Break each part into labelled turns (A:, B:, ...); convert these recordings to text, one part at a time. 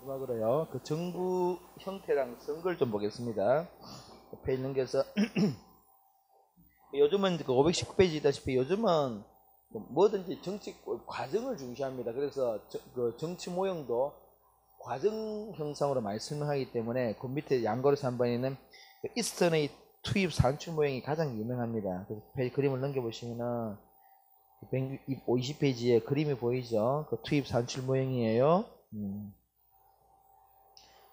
A: 마지막으로요. 그 정부 형태랑 선거를 좀 보겠습니다. 옆에 있는 게서 요즘은 그 519페이지다시피 요즘은 뭐든지 정치 과정을 중시합니다. 그래서 그 정치 모형도 과정 형상으로 많이 설명하기 때문에 그 밑에 양거래서 한 번에 있는 그 이스턴의 투입 산출 모형이 가장 유명합니다. 그래서 그림을 넘겨보시면은 120페이지에 그림이 보이죠? 그 투입 산출 모형이에요.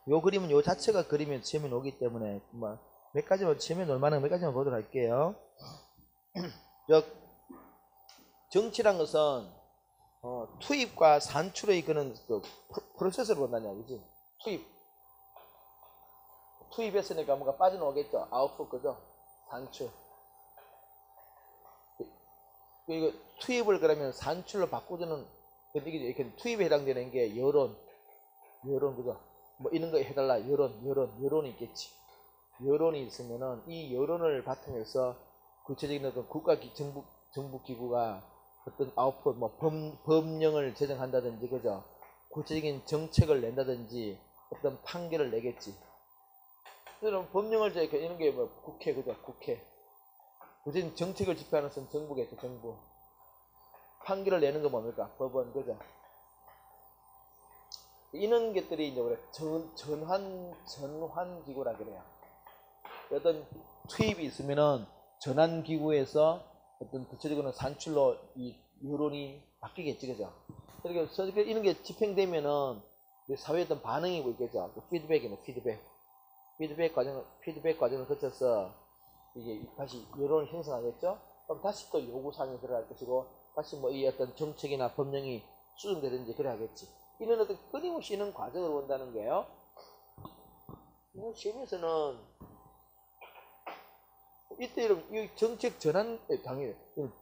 A: 요 그림은 요 자체가 그림에 체면 오기 때문에 몇 가지만 체면 올만한 몇 가지만 보도록 할게요. 정치란 것은 투입과 산출의 그는 그 프로세스를 본다는 얘기지. 투입했으니까 뭔가 빠져나오겠죠. 아웃풋 그죠? 산출. 이거 투입을 그러면 산출로 바꾸자는 이게 투입에 해당되는 게 여론 그죠? 뭐 이런 거 해달라 여론이 있겠지. 여론이 있으면은 이 여론을 바탕에서 구체적인 어떤 국가 정부 기구가 어떤 아웃풋 법령을 제정한다든지 그죠? 구체적인 정책을 낸다든지 어떤 판결을 내겠지. 그럼 법령을 이런 게 뭐 국회 그죠? 국회. 구체적인 정책을 집행하는 것은 정부겠죠. 정부. 판결을 내는 거 뭡니까? 법원 그죠? 이런 것들이 이제 우리 전환 기구라 그래요. 어떤 투입이 있으면은 전환 기구에서 어떤 구체적으로 산출로 이 여론이 바뀌겠지, 그죠? 그러니까 이런 게 집행되면은 사회의 어떤 반응이 있겠죠. 피드백이네, 피드백 과정을 거쳐서 이게 다시 여론을 형성하겠죠. 그럼 다시 또 요구 사항이 들어갈 것이고 다시 뭐 이 어떤 정책이나 법령이 수정되든지 그래 하겠지. 이런 어떤 끊임없이 이런 과정을 본다는 거예요. 시험에서는 이때 이 정책 전환 당연히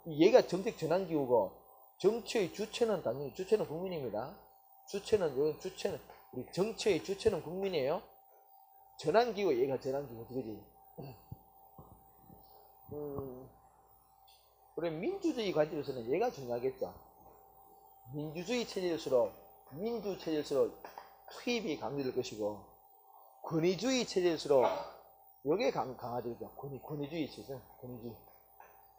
A: 얘가 정책 전환 기구고 정치의 주체는 당연히 주체는 국민입니다. 주체는 우리 정치의 주체는 국민이에요. 전환 기구 얘가 전환 기구지, 그지? 우리 민주주의 관점에서는 얘가 중요하겠죠. 민주주의 체제일수록 투입이 강조될 것이고 권위주의 체제일수록 요게 강화되죠. 권위주의 체제.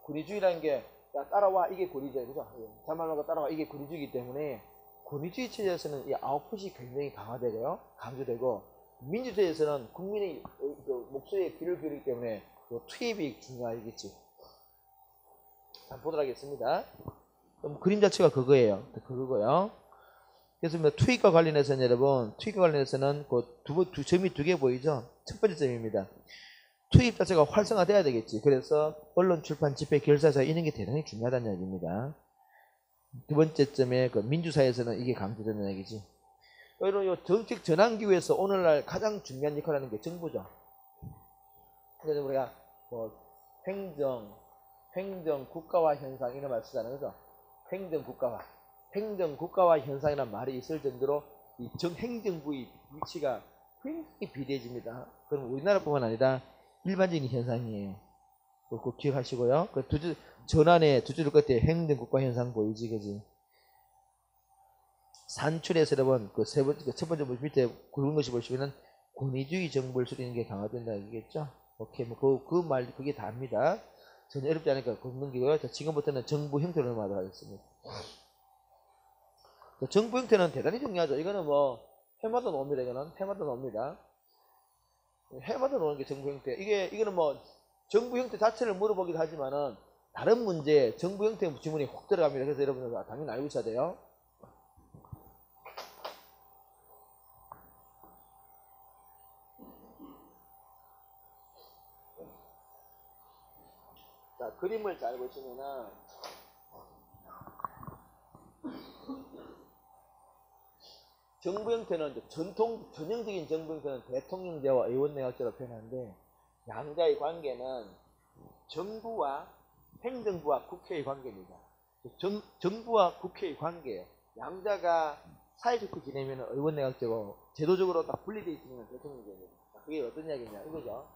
A: 권위주의라는 게 야, 따라와 이게 권위주의 그죠? 자만하고 따라와 이게 권위주의이기 때문에 권위주의 체제에서는 이 아웃풋이 굉장히 강화되고요. 강조되고 민주주의에서는 국민의 그 목소리에 귀를 기울이기 때문에 그 투입이 중요하겠지. 한번 보도록 하겠습니다. 그림 자체가 그거예요. 그거고요. 그래서 투입과 관련해서는 여러분, 투입과 관련해서는 그 점이 두 개 보이죠? 첫 번째 점입니다. 투입 자체가 활성화돼야 되겠지. 그래서 언론, 출판, 집회, 결사사 이런 게 대단히 중요하다는 얘기입니다. 두 번째 점에 그 민주사회에서는 이게 강조되는 얘기지. 여러분, 이 정책 전환기구에서 오늘날 가장 중요한 역할을 하는 게 정부죠. 그래서 우리가 뭐 행정 국가화 현상 이런 말 쓰잖아요. 그죠? 행정 국가화 현상이라는 말이 있을 정도로 이 행정부의 위치가 굉장히 비대해집니다. 그럼 우리나라뿐만 아니라 일반적인 현상이에요. 꼭 기억하시고요. 그 전환의 두 줄 끝에 행정 국가 현상 보이지, 그지? 산출에서 여러분 첫 번째 밑에 굵은 것이 보시면은 권위주의 정부를 수리는 게 강화된다 이겠죠? 오케이, 뭐 그 말 그게 다입니다. 전혀 어렵지 않으니까 넘기고요. 지금부터는 정부 형태를 넘어가도록 하겠습니다. 정부 형태는 대단히 중요하죠. 이거는 뭐 해마다 나옵니다. 이거는 해마다 나옵니다. 해마다 나오는 게 정부 형태. 이거는 뭐 정부 형태 자체를 물어보기도 하지만은 다른 문제 정부 형태 지문이 확 들어갑니다. 그래서 여러분들 당연히 알고 있어야 돼요. 자, 그림을 잘 보시면은 정부 형태는 이제 전형적인 정부 형태는 대통령제와 의원내각제로 표현하는데 양자의 관계는 정부와 행정부와 국회의 관계입니다. 정부와 국회의 관계예요. 양자가 사이좋게 지내면 의원내각제고 제도적으로 딱 분리되어 있으면 대통령제입니다. 그게 어떤 이야기냐 이거죠.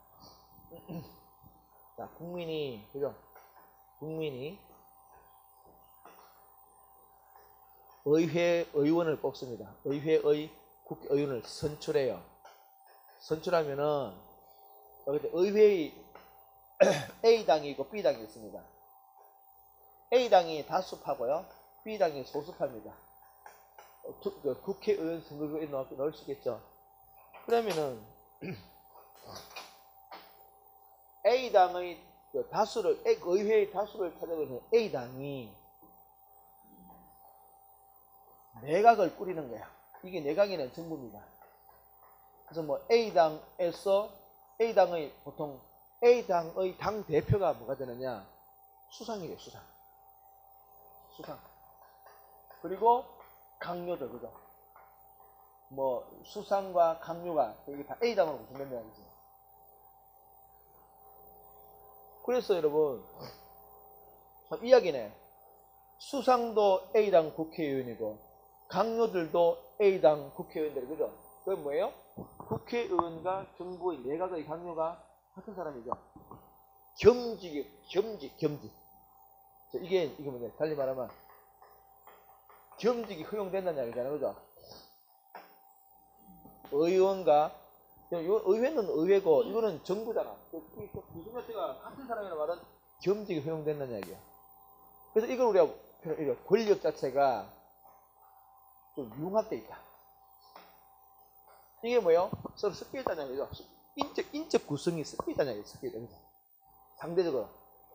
A: 자, 국민이 의원을 뽑습니다. 의회의 국회의원을 선출해요. 선출하면은 여기 의회의 A당이 있고 B당이 있습니다. A당이 다수파고요. B당이 소수파입니다. 국회의원 선거구에 넣을 수 있겠죠. 그러면은 A당의 다수를, 의회의 다수를 찾아가는 A당이 내각을 꾸리는 거야. 이게 내각이라는 정부입니다. 그래서 뭐 A당에서 A당의 보통 A당의 당 대표가 뭐가 되느냐? 수상이래요, 수상. 수상. 그리고 강요들, 그죠? 뭐 수상과 강요가 이게 다 A당으로 구성된다는 거죠. 그래서 여러분 이야기네. 수상도 A당 국회의원이고 강요들도 A당 국회의원들, 그죠? 그게 뭐예요? 국회의원과 정부의 내각의 강요가 같은 사람이죠. 겸직. 이게 뭐냐? 달리 말하면 겸직이 허용된다는 얘기잖아요, 그죠? 의원과 의회는 의회고 이거는 정부잖아. 무슨 자체가 같은 사람이라 말은 겸직이 허용된다는 얘기야. 그래서 이걸 우리가 권력 자체가 좀 융합돼 있다. 이게 뭐예요? 서로 섞여 있다는 얘기죠. 인적 구성이 섞여 있다는 얘기죠. 섞여 있다는 얘기죠.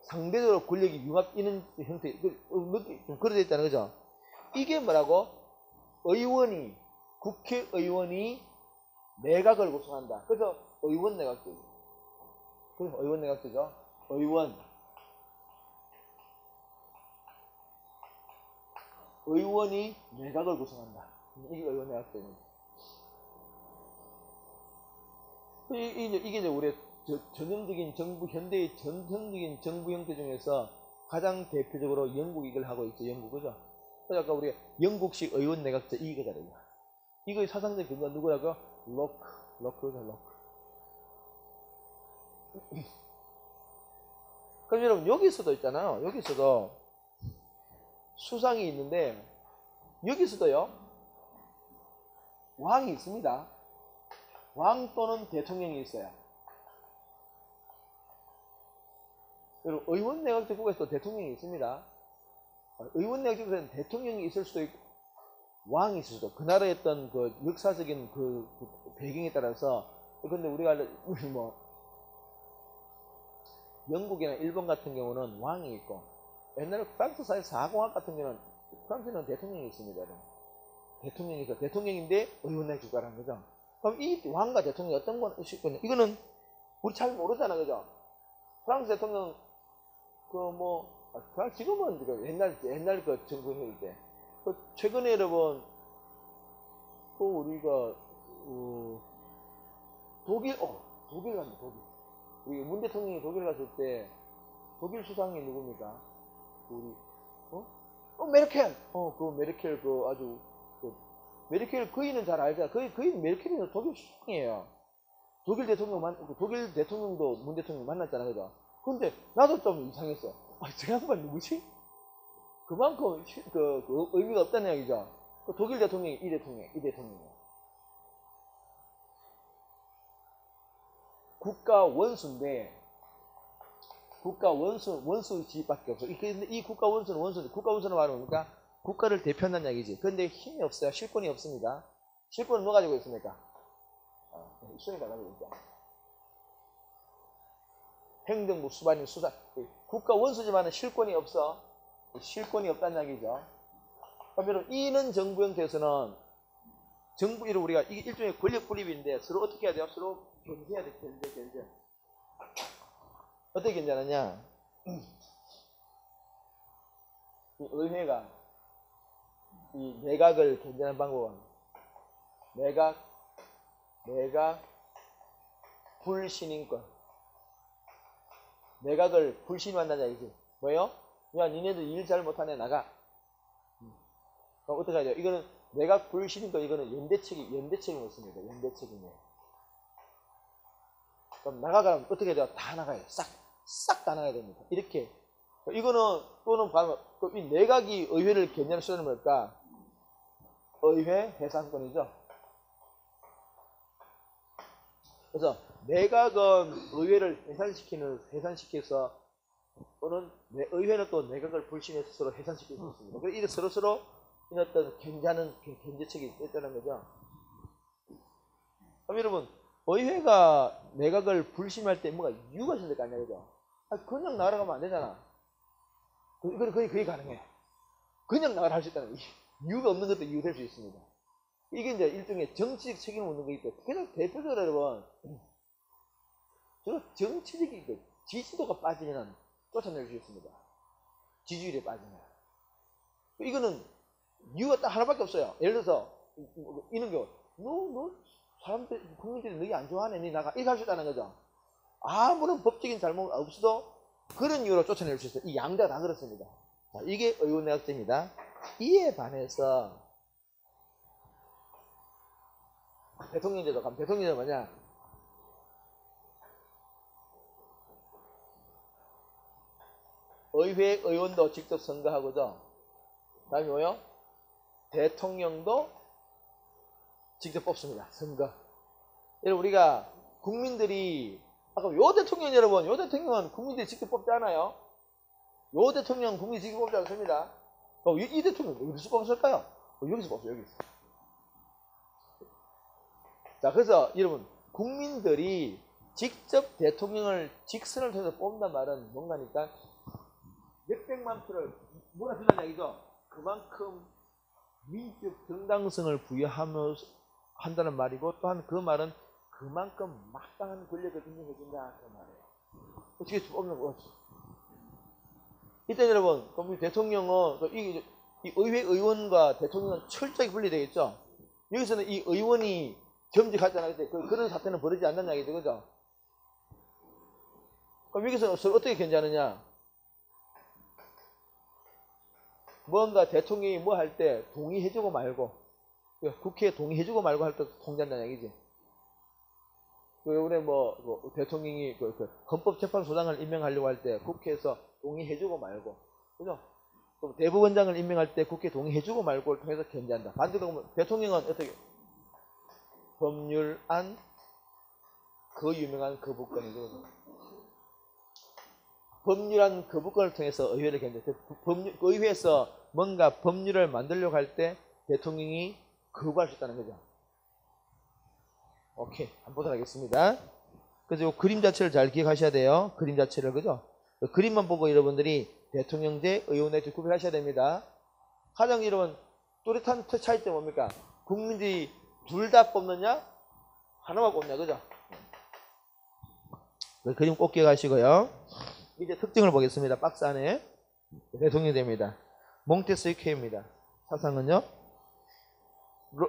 A: 상대적으로 권력이 융합 있는 형태, 좀 그려져 있다는 거죠. 이게 뭐라고? 국회의원이 내각을 구성한다. 그래서 의원 내각제죠. 그래서 의원 내각제죠. 의원이 내각을 구성한다. 이게 의원 내각제입니다. 이게 이제 우리의 전형적인 정부, 현대의 전형적인 정부 형태 중에서 가장 대표적으로 영국이 이걸 하고 있죠. 영국, 그죠? 그래서 아까 우리가 영국식 의원 내각제 이거잖아요. 이거의 사상적 근거가 누구라고? 로크죠, 로크. 그럼 여러분, 여기서도 있잖아요. 여기서도 수상이 있는데, 여기서도요, 왕이 있습니다. 왕 또는 대통령이 있어요. 여러분, 의원 내각제 국가에서도 대통령이 있습니다. 의원 내각제 국가에서는 대통령이 있을 수도 있고, 왕이 있을 수도, 그 나라의 어떤 그 역사적인 그 배경에 따라서, 근데 우리가 뭐 영국이나 일본 같은 경우는 왕이 있고, 옛날에 프랑스사의 사공학 같은 경우는 프랑스는 대통령이 있습니다. 대통령이죠. 대통령인데 의원 내각제 국가라는 거죠. 그럼 이 왕과 대통령이 어떤 건 있을 거냐? 이거는 우리 잘 모르잖아, 그죠? 프랑스 대통령 지금은 옛날 그 정부일 때. 최근에 여러분, 우리가, 독일 갑니다, 독일. 우리 문 대통령이 독일 갔을 때, 독일 수상이 누굽니까? 메르켈! 메르켈, 메르켈 거인은 잘 알잖아. 거인 메르켈은 독일 수상이에요. 독일 대통령도 문 대통령 만났잖아, 그죠? 근데 나도 좀 이상했어. 저 양반 누구지? 그만큼 의미가 없다는 얘기죠. 독일 대통령이 이 대통령이에요. 국가 원수인데, 원수지밖에 없어. 이 국가 원수는 말은 뭡니까? 국가를 대표한다는 얘기지. 그런데 힘이 없어요. 실권이 없습니다. 실권은 뭐 가지고 있습니까? 수행이 다 가지고 있죠. 행정부, 수반인, 수사. 국가 원수지만은 실권이 없어. 실권이 없다는 얘기죠. 그러면 이는 정부 형태에서는 정부, 우리가 이게 일종의 권력 분립인데 서로 어떻게 해야 돼요? 서로 견제해야 돼. 견제. 어떻게 견제하느냐? 이 의회가 이 내각을 견제하는 방법은 내각 불신임권. 내각을 불신임한다는 얘기지. 뭐예요? 야, 니네들 일 잘 못하네, 나가. 그럼 어떻게 하죠? 이거는 내각 불신임권, 이거는 연대책임이 있습니다. 연대책임이에요. 그럼 나가가면 어떻게 돼요? 다 나가요. 싹 다 나가야 됩니다. 이렇게. 이거는 또는 바로 이 내각이 의회를 견제하는 수단은 뭘까? 의회 해산권이죠. 그래서 내각은 의회를 해산시켜서 또는 의회는 또 내각을 불신해서 서로 해산시킬 수 있습니다. 그래서 이게 서로서로 이런 어떤 견제책이 있다는 거죠. 그럼 여러분, 의회가 내각을 불신할 때 뭔가 이유가 있을 거 아니야, 그죠? 그냥 나가면 안 되잖아. 그게 가능해. 그냥 나가라 할 수 있다는 거예요. 이유가 없는 것도 이유 될 수 있습니다. 이게 이제 일종의 정치적 책임을 묻는 거기 때문에, 그냥 대표적으로 여러분, 정치적인 지지도가 빠지면 쫓아낼 수 있습니다. 지지율이 빠지면. 이거는 이유가 딱 하나밖에 없어요. 예를 들어서, 이런 경우, 사람들, 국민들이 너희 안 좋아하네, 니 나가. 이렇게 할 수 있다는 거죠. 아무런 법적인 잘못 없어도 그런 이유로 쫓아낼 수 있어요. 이 양자가 다 그렇습니다. 자, 이게 의원내각제입니다. 이에 반해서 대통령제도 가면 대통령제는 뭐냐? 의회 의원도 직접 선거하고죠. 다음에 뭐요? 대통령도 직접 뽑습니다. 선거. 여러분 우리가 국민들이 아까 요 대통령 여러분, 요 대통령은 국민들이 직접 뽑지 않아요? 요 대통령 국민이 직접 뽑지 않습니다. 이 대통령 어디서 뽑았을까요? 여기서 뽑았어요. 여기서. 자, 그래서 여러분 국민들이 직접 대통령을 직선을 통해서 뽑는단 말은 뭔가니까 몇백만 표를 몰아준다는 얘기죠. 그만큼 민주적 정당성을 부여하며 한다는 말이고, 또한 그 말은 그만큼 막강한 권력을 인정해준다 그 말이에요. 어떻게 뽑는 거지? 이때 여러분, 그럼 대통령은 이 의회 의원과 대통령은 철저히 분리되겠죠. 여기서는 이 의원이 겸직하잖아요. 그런 사태는 벌어지지 않는 이야기죠, 그죠? 그럼 여기서 서로 어떻게 견제하느냐? 뭔가 대통령이 뭐 할 때 동의해주고 말고, 국회에 동의해주고 말고 할 때 통제한다는 얘기지. 이번에 대통령이 헌법재판소장을 임명하려고 할 때 국회에서 동의해주고 말고, 그죠? 그럼 대법원장을 임명할 때 국회 동의해주고 말고를 통해서 견제한다. 반대로 보면 대통령은 어떻게? 법률안, 그 유명한 거부권이죠. 법률안 거부권을 통해서 의회를 견제. 의회에서 뭔가 법률을 만들려고 할 때 대통령이 거부할 수 있다는 거죠. 오케이, 한번 보도록 하겠습니다. 그래서 이 그림 자체를 잘 기억하셔야 돼요. 그림 자체를, 그죠? 그림만 보고 여러분들이 대통령제, 의원내각제 구별하셔야 됩니다. 가장 여러분 뚜렷한 차이점이 뭡니까? 국민들이 둘 다 뽑느냐, 하나만 뽑냐, 그죠? 그림 꼭 기억하시고요. 이제 특징을 보겠습니다. 박스 안에 대통령제입니다. 몽테스큐입니다. 사상은요,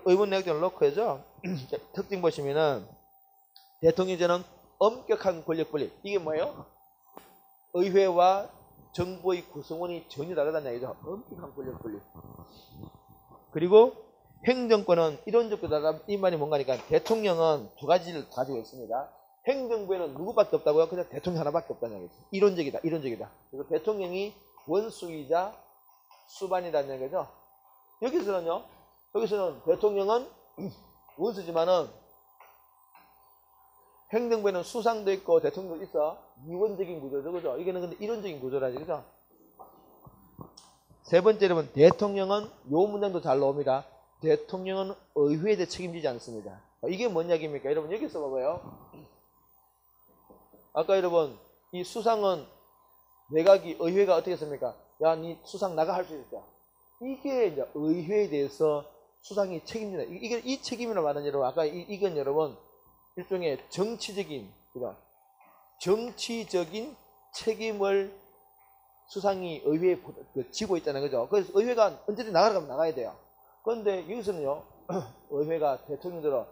A: 의원내각제는 로커죠. 특징 보시면은 대통령제는 엄격한 권력 분리. 이게 뭐예요? 의회와 정부의 구성원이 전혀 다르다는 얘기죠. 엄격한 권력 분리. 그리고 행정권은 이론적으로 다르다. 이 말이 뭔가니까 대통령은 두 가지를 가지고 있습니다. 행정부에는 누구밖에 없다고요? 그냥 대통령 하나밖에 없다는 얘기죠. 이론적이다. 그래서 대통령이 원수이자 수반이라는 얘기죠. 여기서는 대통령은 원수지만은 행정부에는 수상도 있고 대통령도 있어. 이원적인 구조죠, 그죠? 이게는 근데 이론적인 구조라지, 그죠? 세 번째로는 대통령은 요 문장도 잘 나옵니다. 대통령은 의회에 대해 책임지지 않습니다. 이게 뭔 이야기입니까? 여러분 여기서 봐봐요. 아까 여러분 이 수상은 내각이 의회가 어떻게 했습니까? 야, 니 수상 나가 할 수 있다. 이게 이제 의회에 대해서 수상이 책임진다. 이게 이 책임이라고 말하는 여러분, 아까 이건 여러분 일종의 정치적인 책임을 수상이 의회에 지고 있다는 거죠. 그래서 의회가 언제든 나가라 하면 나가야 돼요. 그런데 여기서는요, 의회가 대통령들은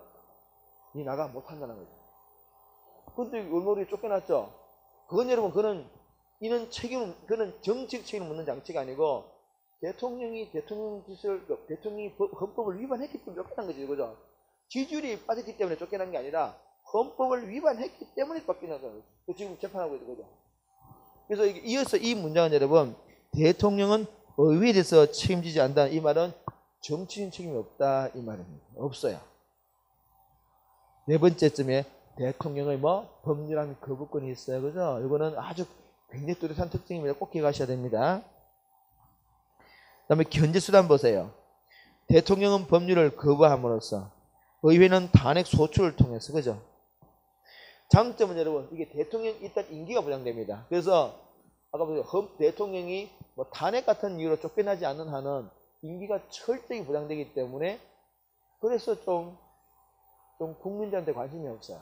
A: 니 나가 못한다는 거죠. 그런데 얼마나 쫓겨났죠. 그건 여러분, 그는 정치적 책임을 묻는 장치가 아니고 대통령이 헌법을 위반했기 때문에 쫓겨난 거죠, 그죠? 지지율이 빠졌기 때문에 쫓겨난 게 아니라 헌법을 위반했기 때문에 쫓겨난 거죠. 지금 재판하고 있는 거죠. 그래서 이어서 이 문장은 여러분, 대통령은 의회에 대해서 책임지지 않는다. 이 말은 정치인 책임이 없다. 이 말입니다. 없어요. 네 번째쯤에 대통령의 뭐 법률안 거부권이 있어요. 그죠? 이거는 아주 굉장히 뚜렷한 특징입니다. 꼭 기억하셔야 됩니다. 그다음에 견제수단 보세요. 대통령은 법률을 거부함으로써 의회는 탄핵 소추를 통해서, 그죠? 장점은 여러분, 이게 대통령 일단 임기가 보장됩니다. 그래서 아까 보세요. 대통령이 뭐 탄핵 같은 이유로 쫓겨나지 않는 한은 임기가 철저히 보장되기 때문에, 그래서 좀 국민들한테 관심이 없어요.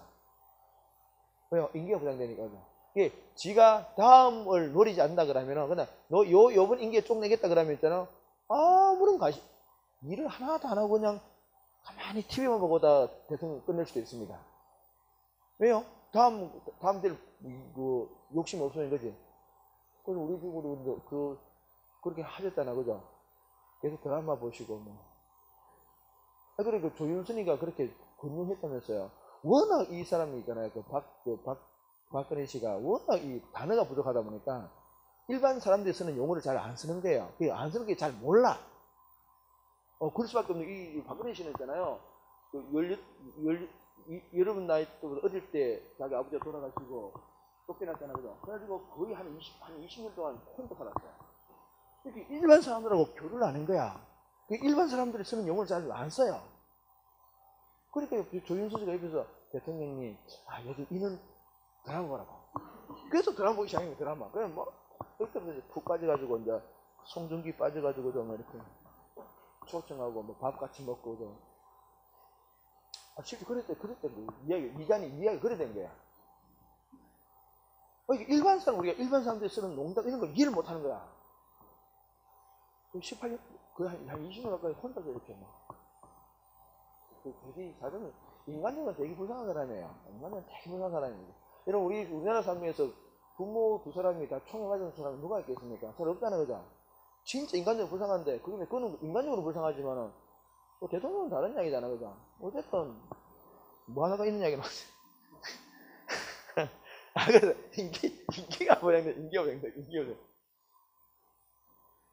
A: 왜요? 임기가 보장되니까요. 이게 지가 다음을 노리지 않는다 그러면은, 그냥 너 요번 임기에 쪽 내겠다 그러면 있잖아. 아무런 일을 하나도 안 하고 그냥 가만히 TV만 보고다 대통령 끝낼 수도 있습니다. 왜요? 다음 될 욕심 없으면 거지. 그래서 우리 집으로 그렇게 하셨잖아, 그죠? 계속 드라마 보시고 뭐. 그리고 조윤순이가 그렇게 권유했다면서요. 워낙 이 사람이 있잖아요. 박근혜 씨가 워낙 이 단어가 부족하다 보니까 일반 사람들이 쓰는 용어를 잘 안 쓰는 거예요. 안 쓰는 게 잘 몰라. 그럴 수밖에 없는 이 박근혜 씨는 있잖아요. 여러분 나이 때 어릴 때 자기 아버지가 돌아가시고 쫓겨났잖아요, 그죠? 그래가지고 거의 한 20년 동안 혼자 살았어요. 이렇게 일반 사람들하고 교류를 안 한 거야. 일반 사람들이 쓰는 용어를 잘 안 써요. 그러니까 조윤수 씨가 옆에서 대통령님, 요즘 이는 드라마 보라고. 그래서 드라마 보기 시작한 거예요, 드라마. 그냥 뭐, 그때부터 이제 푹 빠져가지고, 이제 송중기 빠져가지고, 좀 이렇게 초청하고, 뭐 밥 같이 먹고, 좀. 실제 그랬대, 이야기 그래 된 거야. 우리가 일반 사람들이 쓰는 농담, 이런 걸 이해를 못 하는 거야. 18년, 한 20년 가까이 혼자서 이렇게 막. 되게 사람은, 인간적으로 되게 불쌍한 사람이에요. 인간적으로 되게 불쌍한 사람입니다. 여러분, 우리나라 삶에서 부모 두 사람이 다 총에 맞은 사람이 누가 있겠습니까? 잘 없다는 거죠. 진짜 인간적으로 불쌍한데, 그거는 인간적으로 불쌍하지만은, 또 대통령은 다른 이야기잖아, 그죠? 어쨌든, 뭐 하나가 있는 이야기는 없지. 그래서 인기가 보장돼.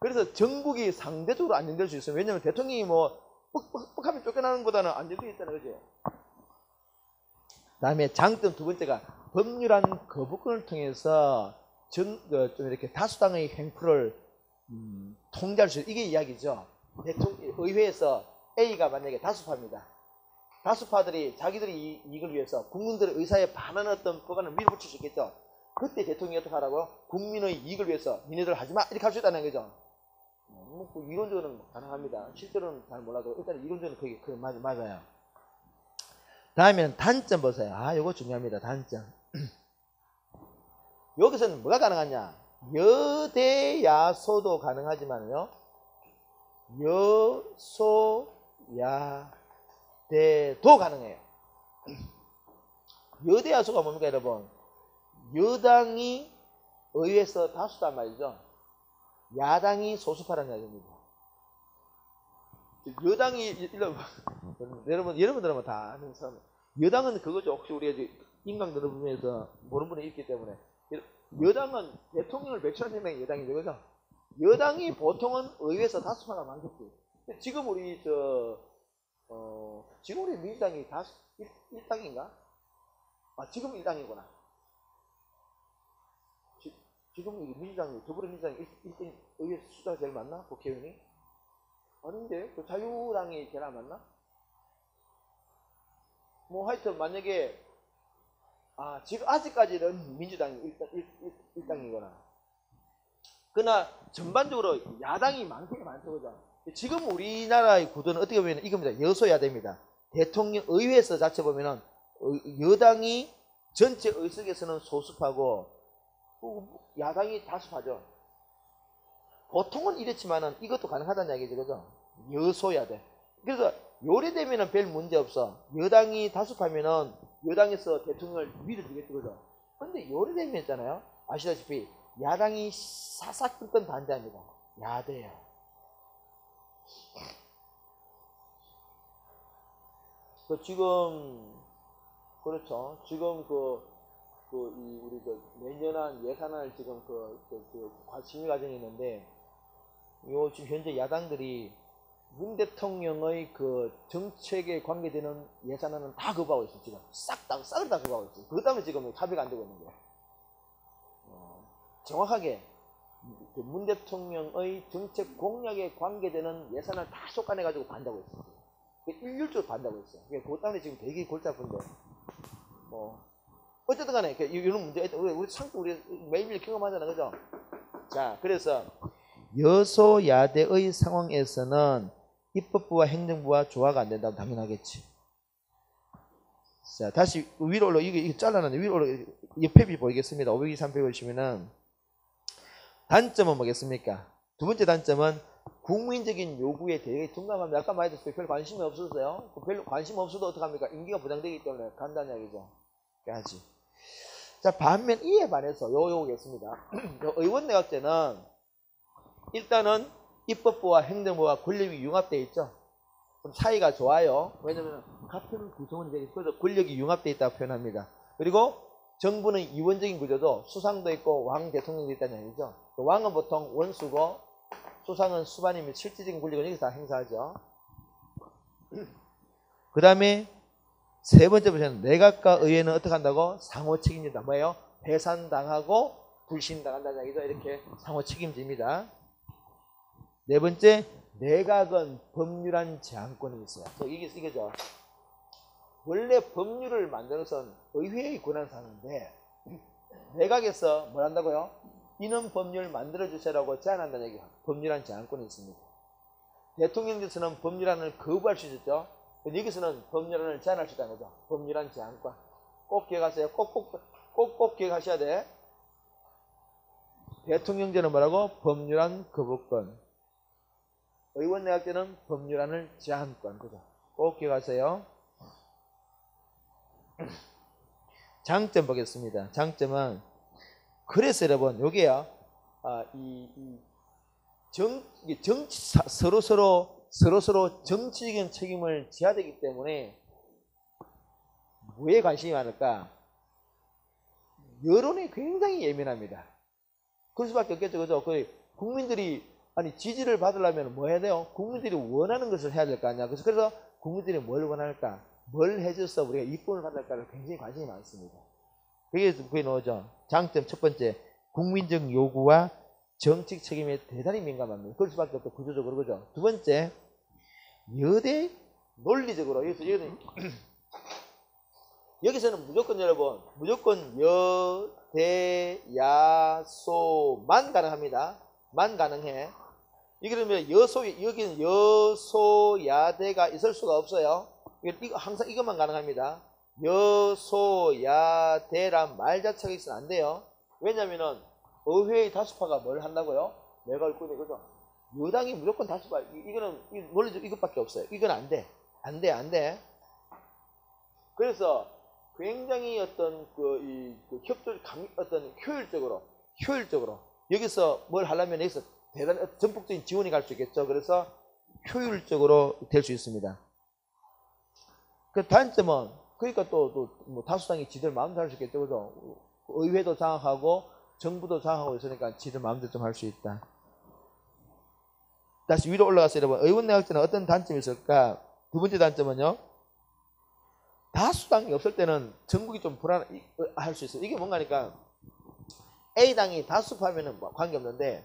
A: 그래서 전국이 상대적으로 안정될 수 있어요. 왜냐면 대통령이 뭐, 뻑뻑하면 쫓겨나는 것보다는 안정되어 있다는 거죠. 다음에 장점 두 번째가 법률안 거부권을 통해서 좀 이렇게 다수당의 횡포를 통제할 수 있는, 이게 이야기죠. 의회에서 A가 만약에 다수파입니다. 다수파들이 자기들의 이익을 위해서 국민들의 의사에 반하는 어떤 법안을 밀어붙일 수 있겠죠. 그때 대통령이 어떻게 하라고요? 국민의 이익을 위해서 니네들 하지마, 이렇게 할 수 있다는 거죠. 이론적으로는 가능합니다. 실제로는 잘 몰라도 일단 이론적으로 그게 맞아요. 다음에는 단점 보세요. 이거 중요합니다. 단점. 여기서는 뭐가 가능하냐? 여대야소도 가능하지만요, 여소야대도 가능해요. 여대야소가 뭡니까, 여러분? 여당이 의회에서 다수단 말이죠. 야당이 소수파라는 이야기입니다. 여당이, 여러분들은 다 아는 사람. 여당은 그거죠. 혹시 우리가 인강 들어보면서 모르는 분이 있기 때문에. 여당은 대통령을 배출하는 명이 여당이죠, 그죠? 여당이 보통은 의회에서 다수파가 많겠지. 지금 우리 민주당이 1당인가? 지금 1당이구나. 지금 민주당이, 더불어민주당이 1등 의회 숫자가 제일 많나? 국회의원이? 아닌데? 자유당이 제일 안 맞나? 뭐 하여튼 만약에 지금 아직까지는 민주당이 1당이거나, 그러나 전반적으로 야당이 많긴 많죠, 그죠? 지금 우리나라의 구도는 어떻게 보면 이겁니다. 여소야대입니다. 대통령 의회에서 자체 보면은 여당이 전체 의석에서는 소수파고 야당이 다수파죠. 보통은 이렇지만은 이것도 가능하다는 얘기죠, 그죠? 여소야대. 그래서 요래되면은 별 문제 없어. 여당이 다수파면은 여당에서 대통령을 밀어주겠죠, 그죠? 근데 요래되면 있잖아요. 아시다시피 야당이 사사건건 반대합니다. 야대예요. 지금 그렇죠. 지금 우리 내년한 예산안을 지금 심의 과정이 있는데, 지금 현재 야당들이 문 대통령의 그 정책에 관계되는 예산안은 다 거부하고 있어요. 지금 싹을 다 거부하고 있어요. 그것 때문에 지금 합의가 안 되고 있는 거예요. 정확하게 그 문 대통령의 정책 공약에 관계되는 예산을 다 쏟아내가지고 반대하고 있어요. 일률적으로 반대하고 있어요. 그것 때문에 지금 되게 골치 아픈데, 어쨌든 간에, 이런 문제, 우리 매일매일 경험하잖아, 그죠? 자, 그래서 여소야대의 상황에서는 입법부와 행정부와 조화가 안 된다면 당연하겠지. 자, 다시 위로 올라, 이게 잘라놨네. 위로 올라, 옆에 보이겠습니다. 523표 보시면은, 단점은 뭐겠습니까? 두 번째 단점은 국민적인 요구에 대해 둔감합니다. 아까 말했듯이 별 관심이 없었어요. 별 관심 없어도 어떡합니까? 임기가 보장되기 때문에 간다는 이야기죠. 까지. 자, 반면 이에 반해서 요거겠습니다. 의원 내각제는 일단은 입법부와 행정부와 권력이 융합되어 있죠. 좀 사이가 좋아요. 왜냐면 같은 구성원이 되기 때문에 권력이 융합되어 있다고 표현합니다. 그리고 정부는 이원적인 구조도 수상도 있고 왕 대통령도 있다는 얘기죠. 왕은 보통 원수고 수상은 수반이면 실질적인 권력은 여기서 다 행사하죠. 그 다음에 세 번째 보시면 내각과 의회는 어떻게 한다고? 상호 책임진다. 뭐예요? 해산당하고 불신당한다는 얘기죠. 이렇게 상호 책임집니다. 네 번째, 내각은 법률안 제한권이 있어요. 이게죠. 원래 법률을 만들어서는 의회의 권한사항인데 내각에서 뭘 한다고요? 이는 법률 만들어주세요라고 제안한다는 얘기예요. 법률안 제한권이 있습니다. 대통령께서는 법률안을 거부할 수 있었죠. 여기서는 법률안을 제안할 수 있다는 거죠. 법률안 제한권. 꼭 기억하세요. 꼭 기억하셔야 돼. 대통령제는 뭐라고? 법률안 거부권. 의원 내각제는 법률안을 제한권. 그죠? 꼭 기억하세요. 장점 보겠습니다. 장점은 그래서 여러분 여기요. 서로 정치적인 책임을 져야 되기 때문에 뭐에 관심이 많을까? 여론이 굉장히 예민합니다. 그럴 수밖에 없겠죠. 그죠? 국민들이 지지를 받으려면 뭐 해야 돼요? 국민들이 원하는 것을 해야 될 거 아니야. 그래서 국민들이 뭘 원할까? 뭘 해줘서 우리가 이쁨을 받을까를 굉장히 관심이 많습니다. 그게 나오죠. 장점 첫 번째, 국민적 요구와 정책 책임에 대단히 민감합니다. 그럴 수밖에 없죠. 구조적으로. 그죠? 두 번째, 여대 논리적으로 여기서는 무조건 여러분 무조건 여대야소만 가능합니다. 만 가능해. 그러면 여기는 여소야대가 있을 수가 없어요. 항상 이것만 가능합니다. 여소야대란 말 자체가 있으면 안 돼요. 왜냐면은 의회의 다수파가 뭘 한다고요? 내각을 꾸니 그죠? 여당이 무조건 다수파. 이거는 논리적 이것밖에 없어요. 이건 안 돼. 안 돼. 그래서 굉장히 어떤 효율적으로 여기서 뭘 하려면 여기서 대단히 전폭적인 지원이 갈 수 있겠죠. 그래서 효율적으로 될 수 있습니다. 그 단점은 그러니까 또 뭐 다수당이 지들 마음대로 할 수 있겠죠. 그죠? 의회도 장악하고 정부도 장악하고 있으니까 지들 마음대로 좀 할 수 있다. 다시 위로 올라가서 여러분 의원 내각제는 어떤 단점이 있을까? 두 번째 단점은요. 다수당이 없을 때는 전국이 좀 불안할 수 있어요. 이게 뭔가니까 A당이 다수파면은 뭐 관계없는데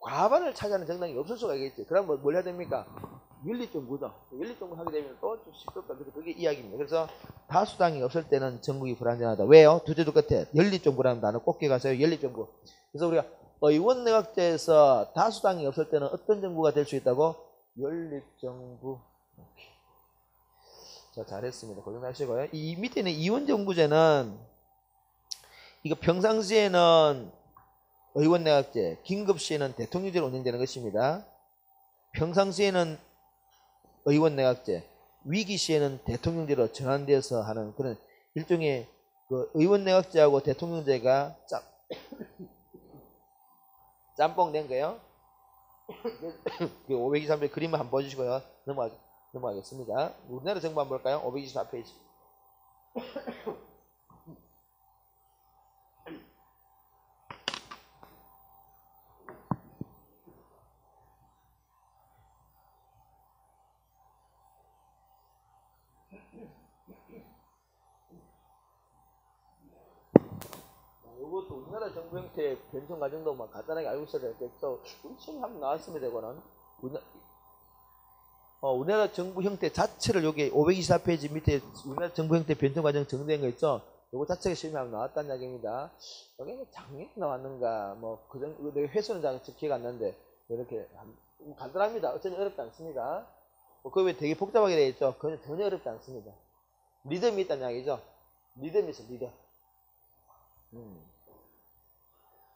A: 과반을 차지하는 정당이 없을 수가 있겠지. 그럼 뭘 해야 됩니까? 윤리정부죠. 윤리정부 하게 되면 또 좀 시끄럽다. 그게 이야기입니다. 그래서 다수당이 없을 때는 전국이 불안정하다. 왜요? 두 제도 끝에 연립정부라는 단어 꼭 기억하세요. 연립정부. 그래서 우리가 의원 내각제에서 다수당이 없을 때는 어떤 정부가 될 수 있다고? 연립정부. 자, 잘했습니다. 고생하시고요. 이 밑에 있는 이원정부제는 이거 평상시에는 의원 내각제, 긴급시에는 대통령제로 운영되는 것입니다. 평상시에는 의원 내각제, 위기시에는 대통령제로 전환되어서 하는 그런 일종의 그 의원 내각제하고 대통령제가 짬뽕 된 거예요. 523배 그림을 한번 보여주시고요. 넘어가겠습니다. 우리나라 정부 한번 볼까요? 524페이지. 이것도 우리나라 정부 형태의 변경 과정도 막 간단하게 알고 있어야 되겠죠. 우리 시험 한번 나왔습니다. 이거는 우리나라 정부 형태 자체를 여기 524페이지 밑에 우리나라 정부 형태 변경 과정 정리된 거 있죠. 요거 자체가 시험에 한번 나왔다는 이야기입니다. 여기 뭐 작년에 나왔는가 뭐 그정 내가 회수는 잘 기억 안 나는데 이렇게 간단합니다. 전혀 어렵지 않습니다. 그 외에 되게 복잡하게 되어 있죠. 그건 전혀 어렵지 않습니다. 리듬이 있다는 이야기죠. 리듬이 있어, 리듬.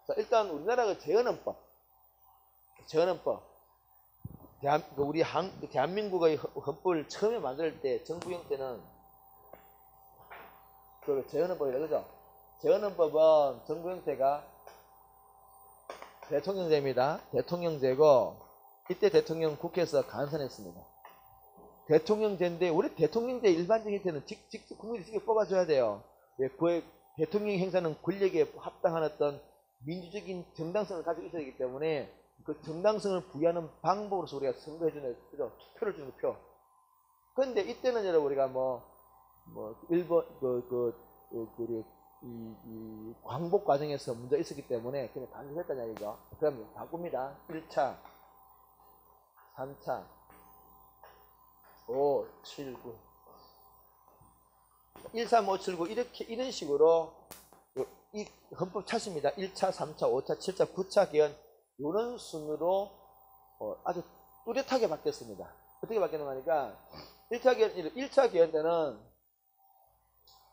A: 자, 일단 우리나라가 재헌헌법. 우리 대한민국의 헌법을 처음에 만들 때 정부 형태는 그 재헌헌법이라 그죠? 재헌헌법은 정부 형태가 대통령제입니다. 대통령제고 이때 대통령 국회에서 간선했습니다. 대통령제인데 우리 대통령제 일반적인 형태는 직접 국민이 직접 뽑아줘야 돼요. 그 대통령 행사는 권력에 합당한 어떤 민주적인 정당성을 가지고 있어야 되기 때문에 그 정당성을 부여하는 방법으로서 우리가 선거해주는 그죠? 투표를 주는 표. 그런데 이때는 여러분 우리가 일본 이 광복 과정에서 문제가 있었기 때문에 그냥 간섭했다는 얘기죠. 그럼 바꿉니다. 1차, 3차, 5, 7, 9. 1, 3, 5, 7, 9 이런 식으로 이 헌법 차시입니다. 1차, 3차, 5차, 7차, 9차 개헌 이런 순으로 아주 뚜렷하게 바뀌었습니다. 어떻게 바뀌는 거니까 1차 개헌 때는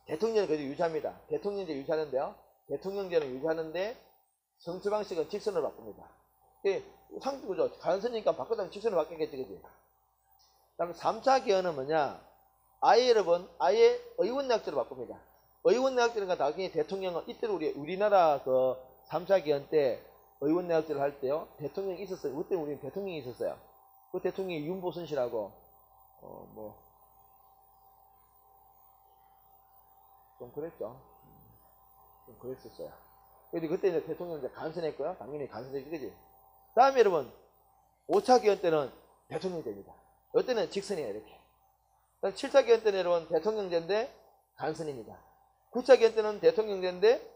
A: 대통령제는 그래도 유지합니다. 대통령제 유지하는데요. 대통령제는 유지하는데 선출 방식은 직선으로 바꿉니다. 상주구조 간선이니까 바꾸다면 직선으로 바뀌겠지, 그지? 다음 3차 개헌은 뭐냐? 아예 의원내각제로 바꿉니다. 의원내각제가 당연히 대통령은 이때로 우리나라 그 3차 개헌 때 의원내각제를 할 때요. 대통령이 있었어요. 그때 우리는 대통령이 있었어요. 그 대통령이 윤보선 씨라고 좀 그랬죠. 좀 그랬었어요. 근데 그때 이제 대통령 이제 간선했고요. 당연히 간선했지, 그지? 다음에 여러분 5차 개헌 때는 대통령제입니다. 이때는 직선이에요, 이렇게. 7차 개헌 때는 여러분 대통령제인데 간선입니다. 9차 개헌 때는 대통령제인데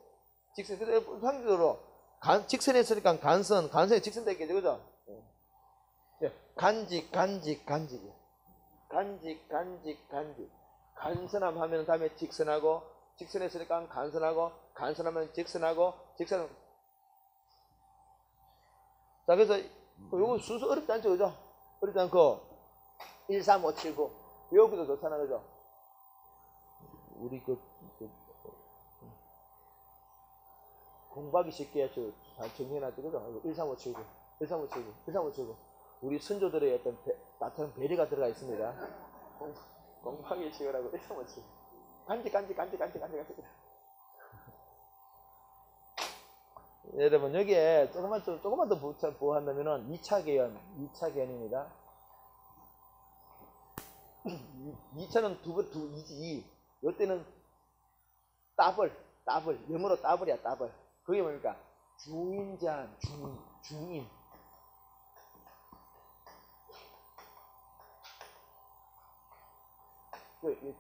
A: 직선. 상대적으로 직선했으니까 간선이 직선됐겠죠, 그죠? 간직. 간선함 하면 다음에 직선하고, 직선했으니까 간선하고, 간선하면 직선하고, 직선. 자, 그래서 요거 순서 어렵지 않죠, 그죠? 어렵지 않고 1, 3, 5, 7, 9 외우기도 좋잖아, 그죠? 우리 공부하기 쉽게 잘 정리해놨죠, 그죠? 1, 3, 5, 7, 9 1, 3, 5, 7, 9 1, 3, 5, 7, 9 우리 선조들의 어떤 나타난 배려가 들어가 있습니다. 공부하기 쉬우라고 1, 3, 5, 7 간직. 여러분 여기에 조금만 더 보호한다면은 2차 개헌입니다. 2차는 이지. 이때는 더블 영어로 더블이야, 더블. 그게 뭡니까? 중임 제한, 중임.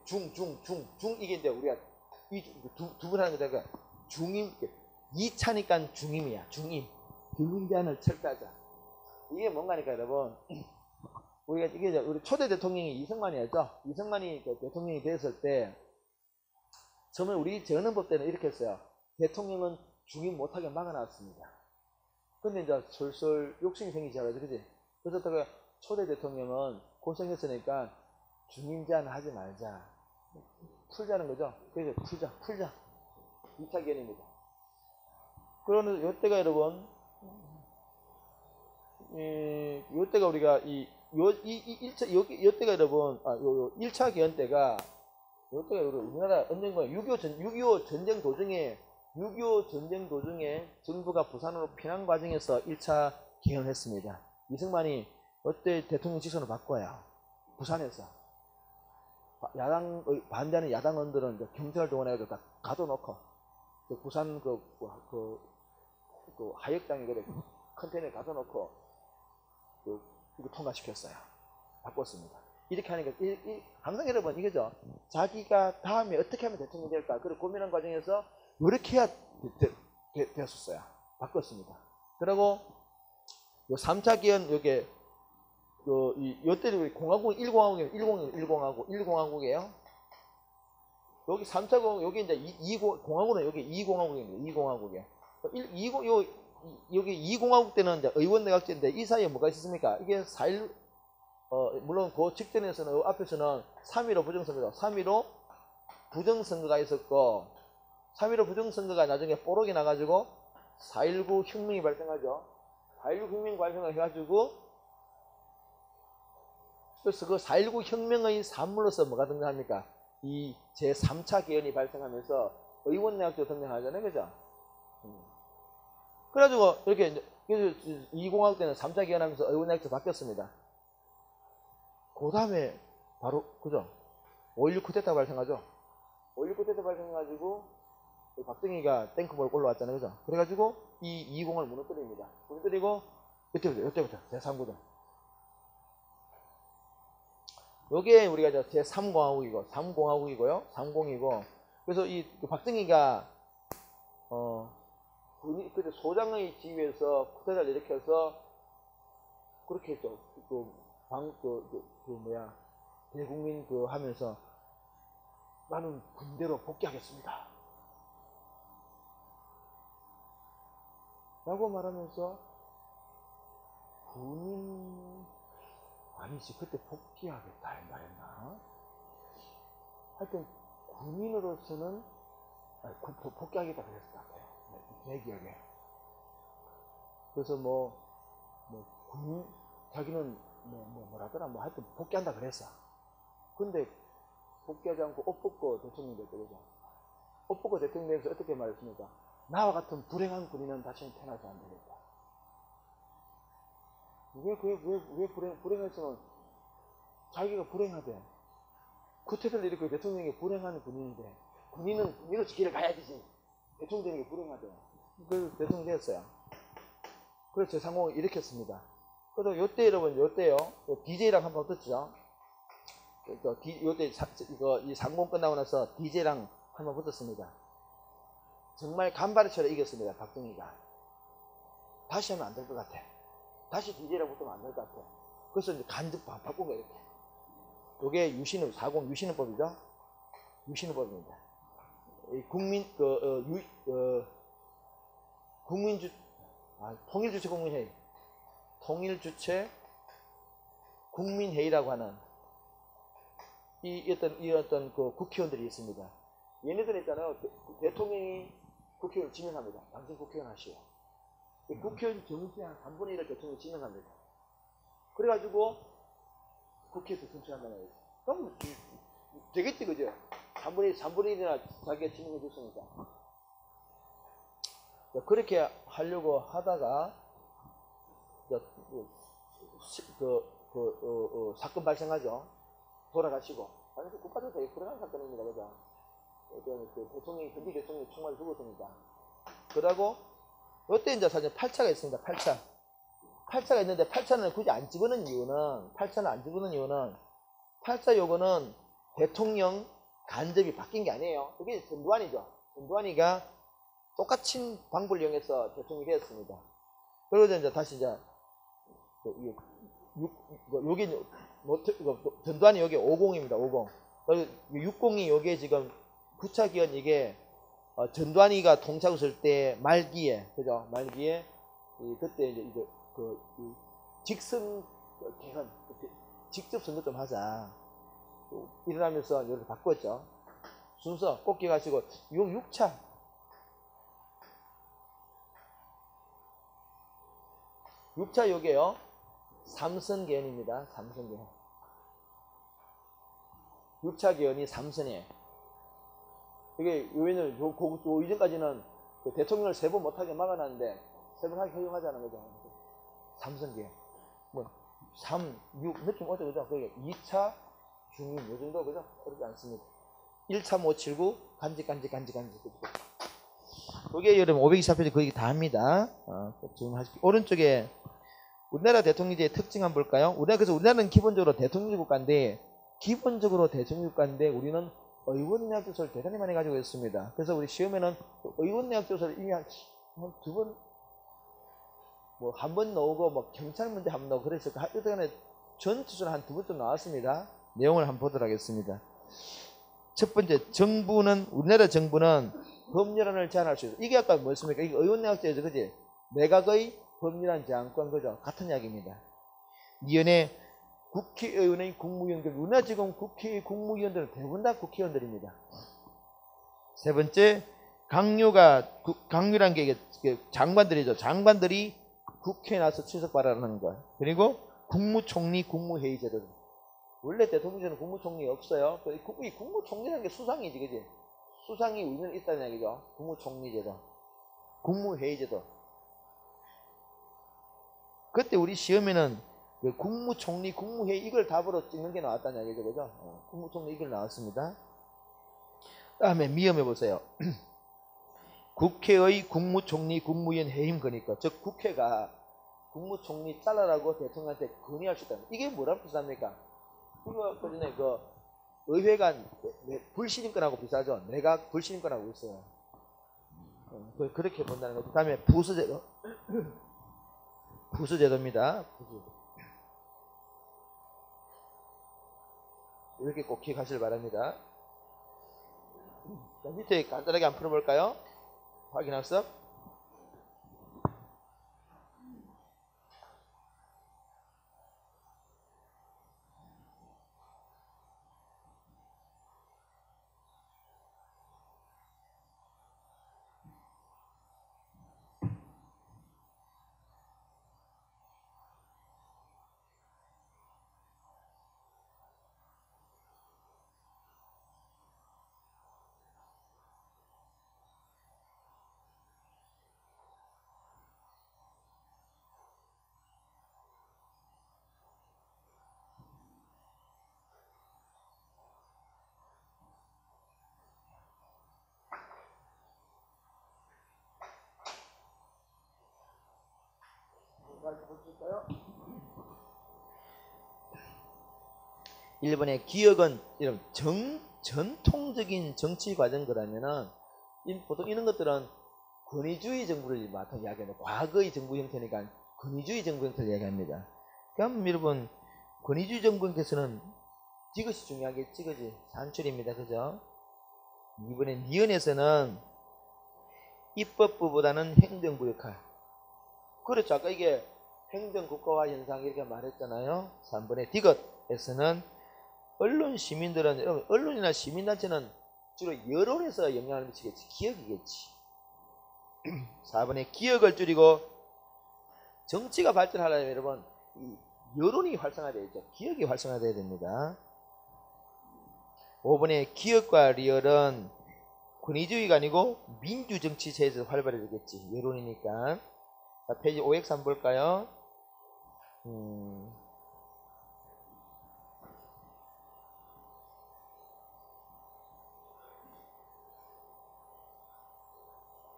A: 중 이게 이제 우리가 두 분 하는 거다가 중임 2차니까 중임이야, 중임. 중임 제한을 철저하자. 이게 뭔가니까 여러분. 우리가 이게 우리 초대 대통령이 이승만이었죠. 이승만이 대통령이 됐을 때 처음에 우리 재헌헌법 때는 이렇게 했어요. 대통령은 중임 못하게 막아놨습니다. 근데 이제 슬슬 욕심이 생기지 않아요, 그지? 그래서 초대 대통령은 고생했으니까 중임 제한 하지 말자, 풀자는 거죠. 그래서 풀자. 2차 개헌입니다. 그러면 이때가 여러분, 이때가 우리가 이때가 여러분, 1차 개헌 때가, 이때가 우리나라 언젠가 6.25 전쟁 도중에 정부가 부산으로 피난 과정에서 1차 개헌을 했습니다. 이승만이 그때 대통령 직선을 바꿔요. 부산에서. 반대하는 야당원들은 경찰을 동원해서 다 가둬놓고, 부산 하역장에 컨테이너에 가둬놓고, 이거 통과시켰어요. 바꿨습니다. 이렇게 하니까 항상 여러분 이거죠. 자기가 다음에 어떻게 하면 대통령이 될까 그걸 고민한 과정에서 이렇게 해야 되었어요. 바꿨습니다. 그리고 요 3차 기원 요게 요때는 공화국 1공화국 1공화국이에요. 여기 3차 공화국 여기 이제 공화국은 여기 2공화국입니다. 2공화국이에요. 여기 2공화국 때는 이제 의원 내각제인데 이 사이에 뭐가 있었습니까? 이게 4.1 물론 그 직전에서는 앞에서는 3.15 부정선거가 3.15 부정선거가 있었고 3.15 부정선거가 나중에 뽀록이 나가지고 4.19 혁명이 발생하죠. 4.19 혁명 발생을 해가지고 그래서 그 4.19 혁명의 산물로서 뭐가 등장합니까? 이 제3차 개헌이 발생하면서 의원 내각제가 등장하잖아요. 그죠? 그래가지고 이렇게 2공화국 때는 3차 개헌하면서 의원 내각제 바뀌었습니다. 그 다음에 바로 그죠? 5.16 쿠데타 발생하죠. 5.16 쿠데타 발생해가지고 박정희가 탱크볼 올라왔잖아요. 그죠? 그래가지고 이 2공을 무너뜨립니다. 무너뜨리고 이때부터 제3구죠. 요게 우리가 제3공화국이고 3공화국이고요. 3공이고 그래서 이 박정희가 그때 소장의 지휘에서 쿠데타를 일으켜서 그렇게 했죠. 대국민 하면서 나는 군대로 복귀하겠습니다. 라고 말하면서 군인 아니지 그때 복귀하겠다 말했나? 하여튼 군인으로서는 복귀하겠다 그랬을 것 같아요. 내 기억에. 그래서 군인 자기는 뭐라더라 하여튼 복귀한다 그랬어. 근데 복귀하지 않고 옷 벗고 대통령이 됐죠. 그죠? 옷 벗고 대통령이 돼서 어떻게 말했습니까? 나와 같은 불행한 군인은 다시는 태어나지 안 되겠다. 왜 불행했으면 자기가 불행하대. 쿠데타를 일으켜 대통령이 불행한 군인이 돼. 군인은 군인으로서 길을 가야 되지. 대통령 되는 게 불행하대. 그래서 대통령이 되었어요. 그래서 제3공을 일으켰습니다. 그래서 요때 여러분 요때요. DJ랑 한번 붙었죠. 요때 이 3공 끝나고 나서 DJ랑 한번 붙었습니다. 정말 간발의 이겼습니다. 박정희가. 다시 하면 안 될 것 같아. 다시 DJ랑 붙으면 안 될 것 같아. 그래서 이제 간접 바꾼 거예요. 이렇게. 요게 유신업 40 유신업법이죠. 유신업법입니다. 통일주체 국민회의. 통일주체 국민회의라고 하는 이 어떤 그 국회의원들이 있습니다. 얘네들 있잖아요. 대통령이 국회의원 지명합니다. 당신 국회의원 하시오. 국회의원 정수의 한 3분의 1을 대통령이 지명합니다. 그래가지고 국회에서 선출한다는 거예요. 그럼 되겠지, 그죠? 3분의 1이나 자기가 지명해 줬으니까. 그렇게 하려고 하다가 사건 발생하죠. 돌아가시고. 당연히 국가적으로 되게 불행한 사건입니다. 그죠? 대통령이, 현직 대통령이 총알을 죽었으니까. 그러고, 이때 이제 사실 8차가 있습니다. 8차. 8차가 있는데 8차는 굳이 안 집어넣은 이유는, 8차 요거는 대통령 간접이 바뀐 게 아니에요. 그게 전두환이죠. 전두환이가 똑같은 방법을 이용해서 대통령이 되었습니다. 그러고 이제 다시 이제, 요게, 전두환이 여기 50입니다. 50. 그리고 60이 요게 지금 9차 기원 이게, 전두환이가 통치하고 있을 때 말기에, 그죠? 말기에, 그때 이제 직선 개헌, 직접 선거 좀 하자. 일어나면서 이렇게 바꿨죠. 순서 꼭 기억하시고, 6차. 6차 요게요. 삼선 개헌입니다. 삼선 개헌. 6차 개헌이 삼선이에요. 이게 요인은 요 이전까지는 그 대통령을 3번 못하게 막아놨는데 3번 하게 허용하자는 거죠. 삼선 개헌. 3, 6 느낌 어때 그죠? 그게 2차 중임 요 정도 그죠? 어렵지 않습니다. 1차 579 간직. 그게 여러분 524페이지 거기 다 합니다. 좀 하십시오. 오른쪽에 우리나라 대통령제의 특징 한번 볼까요? 그래서 우리나라는 기본적으로 대통령 국가인데 기본적으로 대중교육과인데 우리는 의원내각조서를 대단히 많이 가지고 있습니다. 그래서 우리 시험에는 의원내각조서를 이미 한 두 번, 뭐 한 번 나오고 뭐 경찰 문제 한 번 나오고 그랬을 때 하여튼간에 전투서는 한 두 번쯤 나왔습니다. 내용을 한번 보도록 하겠습니다. 첫 번째, 정부는, 우리나라 정부는 법률안을 제안할 수 있어. 이게 아까 뭐였습니까? 이게 의원내각제죠, 그지? 내각의 법률안 제안권, 그죠? 같은 이야기입니다. 이연에 국회의원의 국무위원들, 우리나라 지금 국회의 국무위원들은 대부분 다 국회의원들입니다. 세 번째, 강요란 게 이게 장관들이죠. 장관들이 국회에 나서 출석 발언하는 거. 그리고 국무총리, 국무회의 제도. 원래 대통령제는 국무총리 없어요. 이 국무총리라는 게 수상이지, 그지? 수상이 우리는 있다는 얘기죠. 국무총리 제도, 국무회의 제도. 그때 우리 시험에는 그 국무총리, 국무회의 이걸 답으로 찍는 게 나왔다는 얘기죠, 그죠? 국무총리 이걸 나왔습니다. 다음에 미음해 보세요. 국회의 국무총리, 국무위원 해임 거니까, 즉 국회가 국무총리 잘라라고 대통령한테 건의할 수 있다. 이게 뭐라고 비슷합니까? 이거 그전에 그 의회가 불신임권하고 비슷하죠. 내각 불신임권하고 있어요. 그렇게 본다는 거죠. 다음에 부수제도. 부수제도입니다. 이렇게 꼭 기억하시길 바랍니다. 자, 밑에 간단하게 한번 풀어볼까요? 확인학습. 보실까요? 1번의 기억은 이런 전통적인 정치 과정 거라면은 보통 이런 것들은 권위주의 정부를 맡아 이야기합니다. 과거의 정부 형태니까 권위주의 정부 형태를 이야기합니다. 그럼 여러분 권위주의 정부 형태에서는 이것이 중요하겠지, 그지? 산출입니다, 그죠? 이번에 니은에서는 입법부보다는 행정부 역할. 그렇죠. 아까 이게 행정국가화 현상 이렇게 말했잖아요. 3번의 디귿에서는 언론 시민들은, 여러분 언론이나 시민단체는 주로 여론에서 영향을 미치겠지. 기억이겠지. 4번의 기억을 줄이고 정치가 발전하려면 여러분 이 여론이 활성화되어 있죠. 기억이 활성화되어야 됩니다. 5번의 기억과 리얼은 권위주의가 아니고 민주정치체에서 활발해지겠지. 여론이니까. 자, 페이지 5X 한번 볼까요?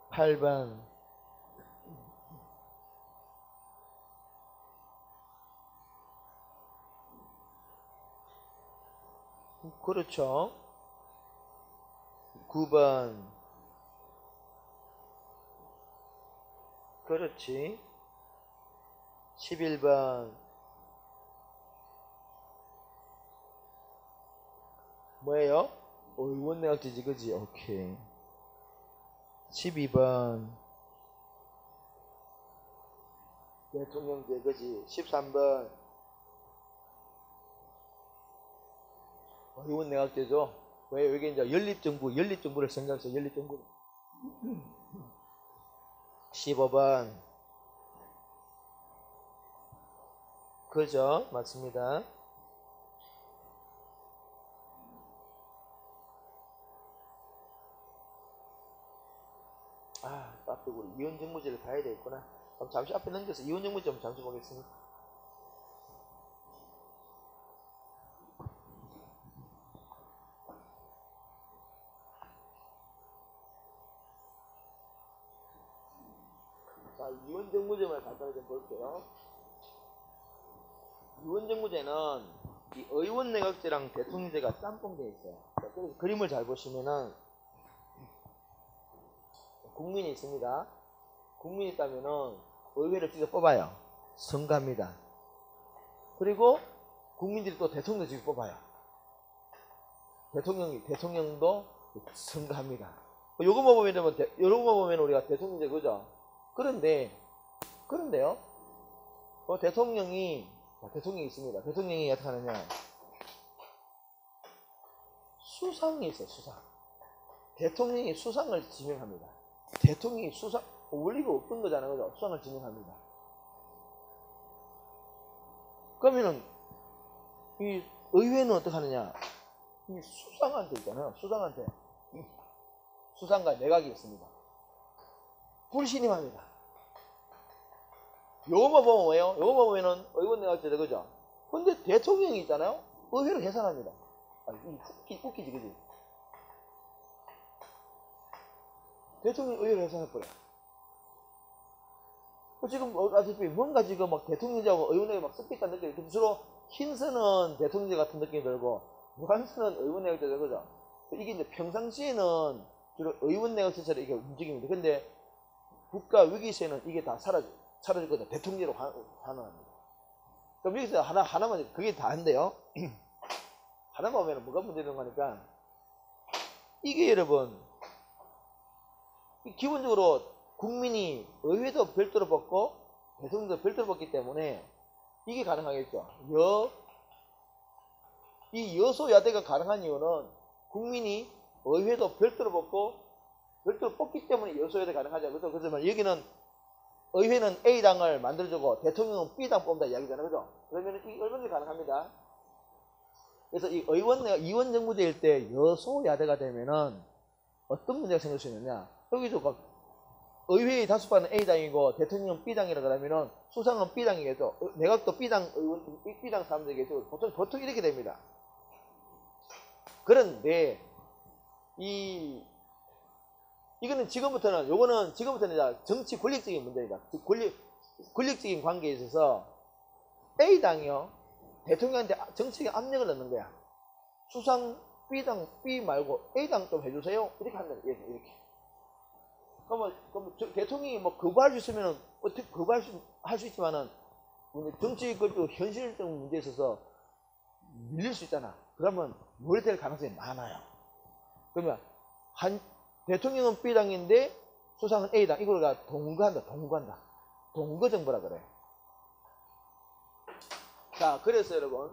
A: 8번. 그렇죠. 9번. 그렇지. 11번. 뭐예요? 의원내각제지, 그지? 오케이. 12번. 대통령제, 그지? 13번. 의원내각제죠. 왜 여기 이제 연립정부를 생각해서 연립정부. 15번. 그죠? 맞습니다. 앞에 우리 이혼정무제를 봐야 되겠구나. 그럼 잠시 앞에 넘겨서 이혼정무제 좀 잠시 보겠습니다. 자, 이혼정무제만 간단히 좀 볼게요. 이혼정무제는 이 의원 내각제랑 대통령제가 짬뽕되어 있어요. 그래서 그림을 잘 보시면은 국민이 있습니다. 국민이 있다면은 의회를 직접 뽑아요. 선거합니다. 그리고 국민들이 또 대통령을 직접 뽑아요. 대통령도 선거합니다. 요것만 보면 우리가 대통령제 그죠? 그런데요. 대통령이 있습니다. 대통령이 어떻게 하느냐? 수상이 있어요. 수상. 대통령이 수상을 지명합니다. 대통령이 수상 올 리가 없던 거잖아요. 그죠? 수상을 지명합니다. 그러면은 이 의회는 어떻게 하느냐? 이 수상한테 있잖아요. 수상과 내각이 있습니다. 불신임합니다. 요것만 보면 뭐예요? 요것만 보면은 의원 내각제죠, 그죠? 근데 대통령이 있잖아요. 의회를 해산합니다. 웃기지, 그지? 대통령이 의회를 해산해버려. 지금 아시다시피 뭔가 지금 막 대통령제하고 의원내각 막 섞였다는 느낌이 주로 흰선은 대통령제 같은 느낌이 들고 노란선은 의원내각제죠, 그죠? 이게 이제 평상시에는 주로 의원내각제처럼 이게 움직입니다. 근데 국가 위기 시에는 이게 다 사라졌거든요. 대통령제로 환원합니다. 그럼 여기서 하나만 그게 다인데요. 하나만 보면 뭐가 문제되는 거니까 이게 여러분 기본적으로 국민이 의회도 별도로 뽑고 대통령도 별도로 뽑기 때문에 이게 가능하겠죠. 이 여소야대가 가능한 이유는 국민이 의회도 별도로 뽑기 때문에 여소야대 가능하죠. 그렇죠? 그렇지만 여기는 의회는 A당을 만들어주고 대통령은 B당 뽑는다 이야기잖아요. 그죠? 그러면 이 얼마나 가능합니다. 그래서 이 이원정부제일 때 여소야대가 되면은 어떤 문제가 생길 수 있느냐. 여기서 막 의회의 다수파는 A당이고 대통령은 B당이라 그러면은 수상은 B당이겠죠. 내각도 B당 사람들이겠죠. 보통 이렇게 됩니다. 그런데 이거는 지금부터는 정치 권력적인 문제입니다. 권력적인 관계에 있어서 A당이요 대통령한테 정치적인 압력을 넣는 거야. 수상 B당 B 말고 A당 좀 해주세요. 이렇게 한다. 이렇게. 그러면 대통령이 뭐 거부할 수 있으면은 어떻게 할 수 있지만은 정치 그 현실적 문제에 있어서 밀릴 수 있잖아. 그러면 몰될 가능성이 많아요. 그러면 대통령은 B당인데 수상은 A당. 이걸 동거한다. 동거정부라 그래. 자, 그래서 여러분,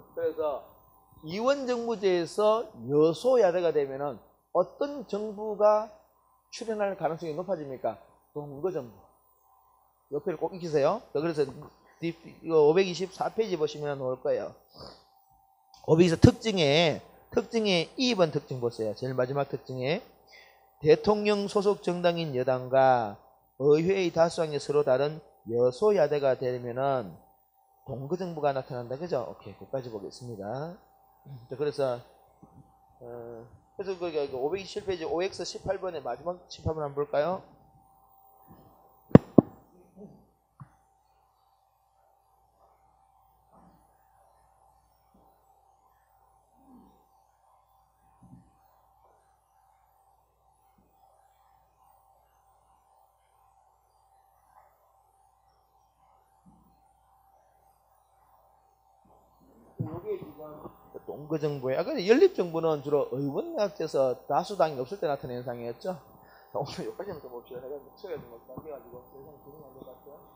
A: 이원정부제에서 여소야대가 되면은 어떤 정부가 출연할 가능성이 높아집니까? 동거정부. 옆에를 꼭 익히세요. 그래서 이거 524페이지 보시면 나올 거예요. 524 특징에 2번 특징 보세요. 제일 마지막 특징에 대통령 소속 정당인 여당과 의회의 다수당이 서로 다른 여소야대가 되면은 동거정부가 나타난다. 그죠? 오케이. 거기까지 보겠습니다. 그래서 527페이지 OX 18번의 마지막 18번 한번 볼까요? 이게 지금 동거정부에 아까 연립정부는 주로 의원내각제에서 다수당이 없을 때 나타나는 현상이었죠. 오늘 여기까지만 좀 봅시다. 내가 수가 좀 바뀌어가지고 세상 진행이 안 될 것 같아요.